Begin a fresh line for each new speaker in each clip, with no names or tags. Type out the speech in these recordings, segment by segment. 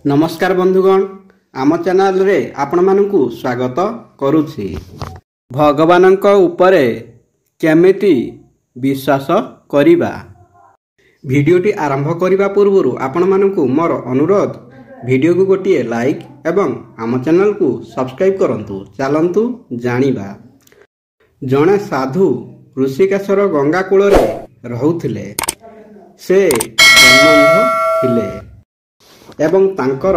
नमस्कार बंधुगण, आम चैनल रे आपण मानकु स्वागत करुछि। भगवानक उपरे केमिति विश्वास करिबा। वीडियोटी आरंभ करिबा पूर्व आपण मानकु मोर अनुरोध, वीडियो को गोटिए लाइक एवं आम चैनल को सब्सक्राइब करंतु। चलंतु जानिबा। जणे साधु ऋषिकेशर गंगा कूल रे रहुथिले। से जन्मंध थिले एवं तांकर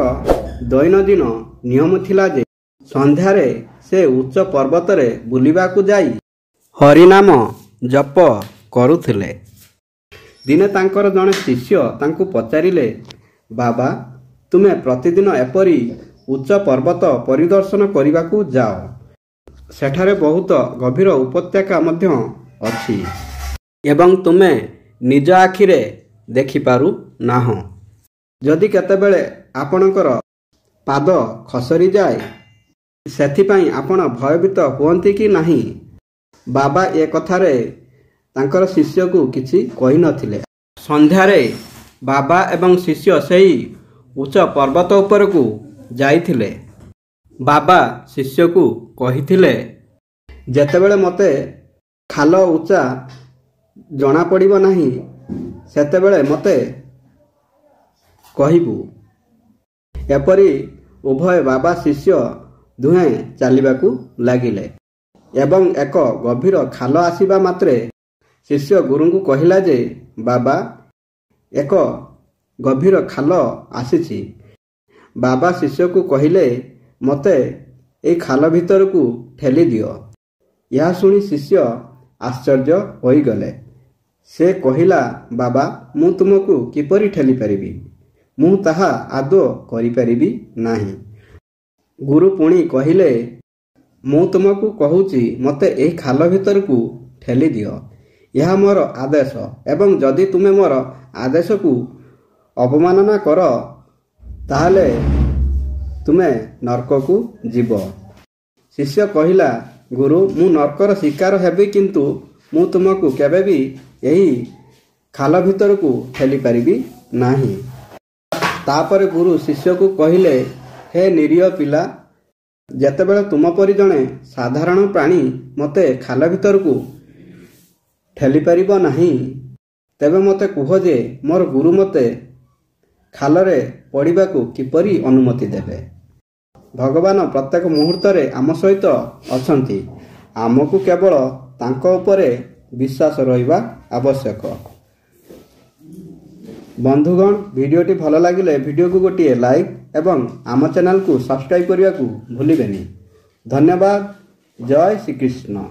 दैनंदिन नियम थिला जे संध्यारे से उच्च पर्वत रे बुलिबाकू जाई हरिनाम जप करुथिले। दिने तांकर जणे शिष्य तांकू पचारिले, बाबा तुमे प्रतिदिन एपरी उच्च पर्वत परिदर्शन करिबाकू जाओ, सेठारे बहुत गभीर उपत्यका मध्य अछि एवं तुमे निज आखिरे देखि पारु नाह। जदि केतेबेले आपणकर पाद खसरी जाए सेथिपाई आपण भयभीत हुअन्ति कि नाही। बाबा ए कथारे तांकर शिष्य को किछि कहि नथिले। संध्यारे बाबा एवं शिष्य सेही उच्च पर्वत उपरकू जाइथिले। बाबा शिष्य को कहिथिले, जेतेबेले मते खाल उच्चा जना पड़िबो नाही सेतेबेले मते कहिबू। एपरी उभय बाबा शिष्य दुहे चलिबाकू लागिले एवं एक गभीर खाल आसीबा मात्रे शिष्य गुरु को कहिला जे, बाबा एक गभीर खाल आसीछि। बाबा शिष्य को कहिले, मते ए खाल भितर को ठेली दियो। यह सुनी शिष्य आश्चर्य होई गले। से कहिला, बाबा मु तुमको किपरि ठेली परिबी, मु ताहा आदो करि परिबी नाही। गुरु पुणी कहिले, मु तुमको कहूची मते एही खाल भितर को ठेली दियो। यह मोर आदेश एवं जदि तुमे मोर आदेश को अवमानना कर ताहले तुमे नरक को जीव। शिष्य कहिला, गुरु मु नरकर शिकार हेबी, किंतु मु तुमको केबे भी एही खाल भितर को ठेली परिबी नाही। तापर गुरु शिष्य को कहिले, हे निरीह पिला, जेतेबेले तुम परि जणे साधारण प्राणी मते खाल भितर को ठेली परिबो नाही, तेबे मते कुह जे मोर गुरु मते खालरे पड़िबाकू किपरि अनुमति देबे। भगवान प्रत्येक मुहूर्त रे आम सहित अछंती। आमको केवल तांको उपरे विश्वास रहिबा आवश्यक। बंधुगण, वीडियोटी भल लागिले वीडियो को गोटिए लाइक एवं आम चैनल को सब्सक्राइब करने को भूलिबेनी। धन्यवाद। जय श्री कृष्ण।